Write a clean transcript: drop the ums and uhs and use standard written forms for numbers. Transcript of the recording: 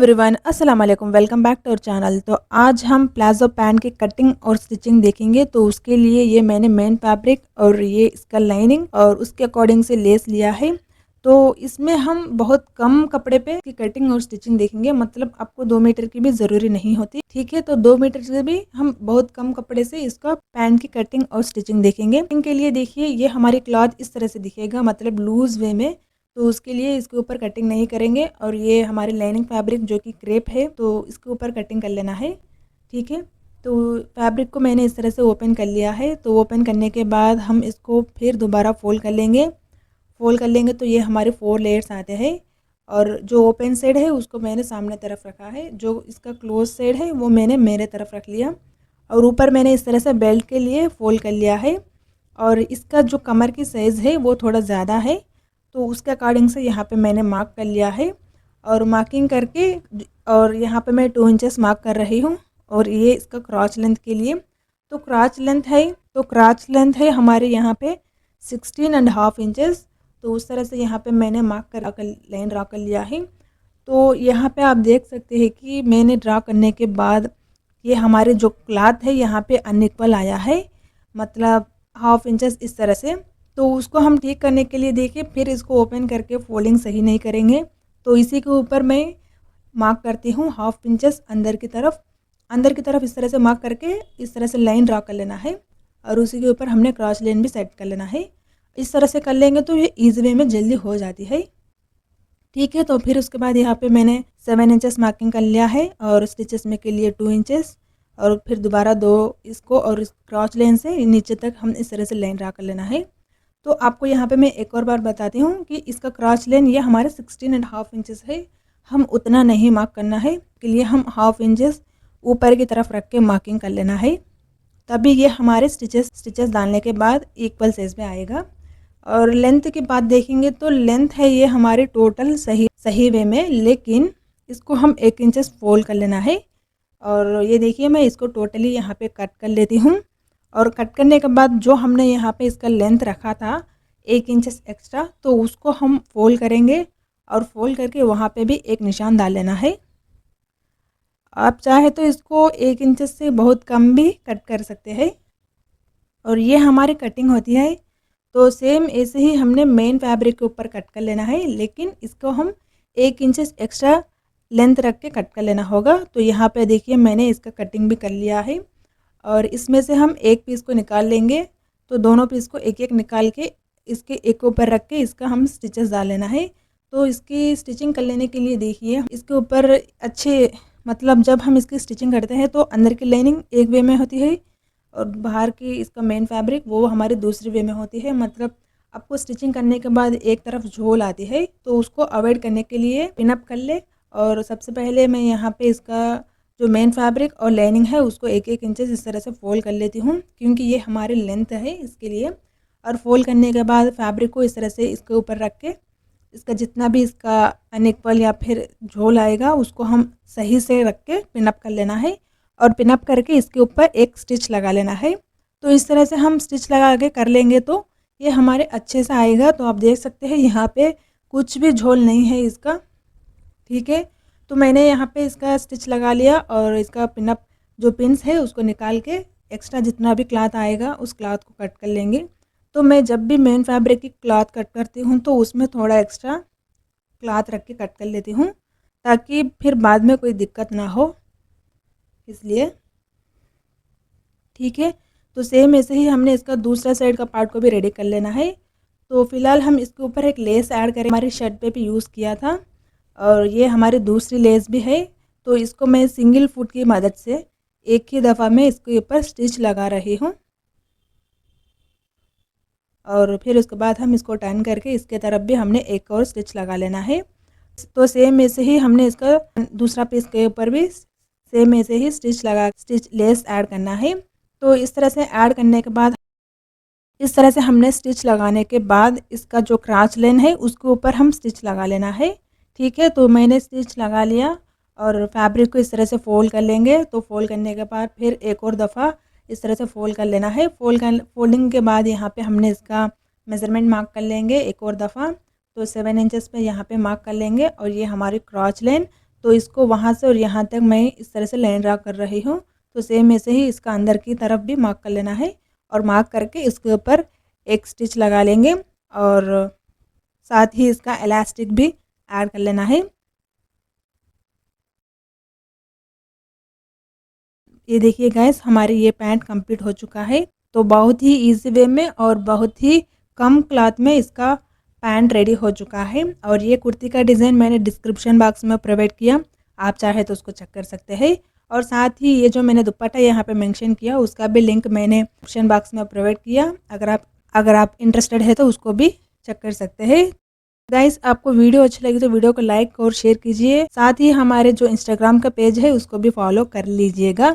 Everyone, अस्सलाम वालेकुम। Welcome back to our channel. तो आज हम प्लाजो पैंट की कटिंग और स्टिचिंग देखेंगे। तो उसके लिए ये मैंने मेन फैब्रिक और ये इसका लाइनिंग और उसके अकॉर्डिंग से लेस लिया है। तो इसमें हम बहुत कम कपड़े पे इसकी कटिंग और स्टिचिंग देखेंगे, मतलब आपको 2 मीटर की भी ज़रूरी नहीं होती, ठीक है। तो 2 मीटर से भी हम बहुत कम कपड़े से इसका पैंट की कटिंग और स्टिचिंग देखेंगे। कटिंग के लिए देखिए, ये हमारी क्लॉथ इस तरह से दिखेगा, मतलब लूज वे में। तो उसके लिए इसके ऊपर कटिंग नहीं करेंगे। और ये हमारी लाइनिंग फैब्रिक जो कि क्रेप है, तो इसके ऊपर कटिंग कर लेना है, ठीक है। तो फैब्रिक को मैंने इस तरह से ओपन कर लिया है। तो ओपन करने के बाद हम इसको फिर दोबारा फोल्ड कर लेंगे। फोल्ड कर लेंगे तो ये हमारे 4 लेयर्स आते हैं। और जो ओपन साइड है उसको मैंने सामने तरफ रखा है, जो इसका क्लोज साइड है वो मैंने मेरे तरफ रख लिया। और ऊपर मैंने इस तरह से बेल्ट के लिए फोल्ड कर लिया है। और इसका जो कमर की साइज़ है वो थोड़ा ज़्यादा है, तो उसके अकॉर्डिंग से यहाँ पे मैंने मार्क कर लिया है। और मार्किंग करके और यहाँ पे मैं 2 इंचेस मार्क कर रही हूँ। और ये इसका क्रॉच लेंथ के लिए, तो क्रॉच लेंथ है हमारे यहाँ पे 16.5 इंचेस। तो उस तरह से यहाँ पे मैंने मार्क कर लाइन ड्रा कर लिया है। तो यहाँ पे आप देख सकते हैं कि मैंने ड्रा करने के बाद ये हमारे जो क्लॉथ है यहाँ पे अनइक्वल आया है, मतलब 1/2 इंचेस इस तरह से। तो उसको हम ठीक करने के लिए देखिए, फिर इसको ओपन करके फोल्डिंग सही नहीं करेंगे। तो इसी के ऊपर मैं मार्क करती हूँ 1/2 इंचेस अंदर की तरफ इस तरह से मार्क करके इस तरह से लाइन ड्रा कर लेना है। और उसी के ऊपर हमने क्रॉस लाइन भी सेट कर लेना है। इस तरह से कर लेंगे तो ये ईजी वे में जल्दी हो जाती है, ठीक है। तो फिर उसके बाद यहाँ पे मैंने 7 इंचेस मार्किंग कर लिया है और स्टिचेस में के लिए 2 इंचेस। और फिर दोबारा 2 इसको और इस क्रॉच लाइन से नीचे तक हम इस तरह से लाइन ड्रा कर लेना है। तो आपको यहाँ पे मैं एक और बार बताती हूँ कि इसका क्रॉच लेन ये हमारे 16.5 इंचेस है। हम उतना नहीं मार्क करना है, के लिए हम 1/2 इंचेस ऊपर की तरफ रख के मार्किंग कर लेना है, तभी ये हमारे स्टिचेस डालने के बाद इक्वल साइज में आएगा। और लेंथ की बात देखेंगे तो लेंथ है ये हमारी टोटल सही वे में, लेकिन इसको हम 1 इंचेस फोल्ड कर लेना है। और ये देखिए, मैं इसको टोटली यहाँ पे कट कर लेती हूँ। और कट करने के बाद जो हमने यहाँ पे इसका लेंथ रखा था 1 इंचेस एक्स्ट्रा, तो उसको हम फोल्ड करेंगे। और फोल्ड करके वहाँ पे भी एक निशान डाल लेना है। आप चाहे तो इसको 1 इंचेस से बहुत कम भी कट कर सकते हैं। और ये हमारी कटिंग होती है। तो सेम ऐसे ही हमने मेन फैब्रिक के ऊपर कट कर लेना है, लेकिन इसको हम 1 इंचेस एक्स्ट्रा लेंथ रख के कट कर लेना होगा। तो यहाँ पे देखिए, मैंने इसका कटिंग भी कर लिया है। और इसमें से हम एक पीस को निकाल लेंगे। तो दोनों पीस को एक एक निकाल के इसके एक ऊपर रख के इसका हम स्टिचेस डाल लेना है। तो इसकी स्टिचिंग कर लेने के लिए देखिए, इसके ऊपर अच्छे, मतलब जब हम इसकी स्टिचिंग करते हैं तो अंदर की लाइनिंग एक वे में होती है और बाहर की इसका मेन फैब्रिक वो हमारे दूसरे वे में होती है। मतलब आपको स्टिचिंग करने के बाद एक तरफ झोल आती है, तो उसको अवॉइड करने के लिए पिनअप कर ले। और सबसे पहले मैं यहाँ पे इसका जो मेन फैब्रिक और लाइनिंग है उसको 1-1 इंचेस इस तरह से फोल्ड कर लेती हूँ, क्योंकि ये हमारी लेंथ है इसके लिए। और फोल्ड करने के बाद फैब्रिक को इस तरह से इसके ऊपर रख के इसका जितना भी इसका अनइक्वल या फिर झोल आएगा उसको हम सही से रख के पिनअप कर लेना है। और पिनअप करके इसके ऊपर एक स्टिच लगा लेना है। तो इस तरह से हम स्टिच लगा के कर लेंगे तो ये हमारे अच्छे से आएगा। तो आप देख सकते हैं यहाँ पे कुछ भी झोल नहीं है इसका, ठीक है। तो मैंने यहाँ पे इसका स्टिच लगा लिया और इसका पिनअप जो पिन्स है उसको निकाल के एक्स्ट्रा जितना भी क्लॉथ आएगा उस क्लॉथ को कट कर लेंगे। तो मैं जब भी मेन फैब्रिक की क्लॉथ कट करती हूँ तो उसमें थोड़ा एक्स्ट्रा क्लॉथ रख के कट कर लेती हूँ, ताकि फिर बाद में कोई दिक्कत ना हो, इसलिए, ठीक है। तो सेम ऐसे ही हमने इसका दूसरा साइड का पार्ट को भी रेडी कर लेना है। तो फिलहाल हम इसके ऊपर एक लेस ऐड करें, हमारी शर्ट पे भी यूज़ किया था। और ये हमारी दूसरी लेस भी है। तो इसको मैं सिंगल फुट की मदद से एक ही दफ़ा में इसके ऊपर स्टिच लगा रही हूँ। और फिर उसके बाद हम इसको टर्न करके इसके तरफ भी हमने एक और स्टिच लगा लेना है। तो सेम ऐसे ही हमने इसका दूसरा पीस के ऊपर भी सेम ऐसे ही स्टिच लेस ऐड करना है। तो इस तरह से ऐड करने के बाद, इस तरह से हमने स्टिच लगाने के बाद इसका जो क्रॉच लाइन है उसके ऊपर हम स्टिच लगा लेना है, ठीक है। तो मैंने स्टिच लगा लिया और फैब्रिक को इस तरह से फोल्ड कर लेंगे। तो फोल्ड करने के बाद फिर एक और दफ़ा इस तरह से फोल्ड कर लेना है। फोल्डिंग के बाद यहाँ पे हमने इसका मेज़रमेंट मार्क कर लेंगे एक और दफ़ा। तो 7 इंचेस पे यहाँ पे मार्क कर लेंगे और ये हमारी क्रॉच लाइन तो इसको वहाँ से और यहाँ तक मैं इस तरह से लाइन ड्रा कर रही हूँ। तो सेम ऐसे ही इसका अंदर की तरफ भी मार्क कर लेना है और मार्क करके इसके ऊपर एक स्टिच लगा लेंगे और साथ ही इसका इलास्टिक भी ऐड कर लेना है। ये देखिए गाइस, हमारी ये पैंट कंप्लीट हो चुका है। तो बहुत ही इजी वे में और बहुत ही कम क्लॉथ में इसका पैंट रेडी हो चुका है। और ये कुर्ती का डिज़ाइन मैंने डिस्क्रिप्शन बॉक्स में प्रोवाइड किया, आप चाहे तो उसको चेक कर सकते हैं। और साथ ही ये जो मैंने दुपट्टा यहाँ पे मेंशन किया उसका भी लिंक मैंने डिस्क्रिप्शन बॉक्स में प्रोवाइड किया, अगर आप इंटरेस्टेड है तो उसको भी चेक कर सकते हैं। गाइस, आपको वीडियो अच्छी लगी तो वीडियो को लाइक और शेयर कीजिए। साथ ही हमारे जो इंस्टाग्राम का पेज है उसको भी फॉलो कर लीजिएगा।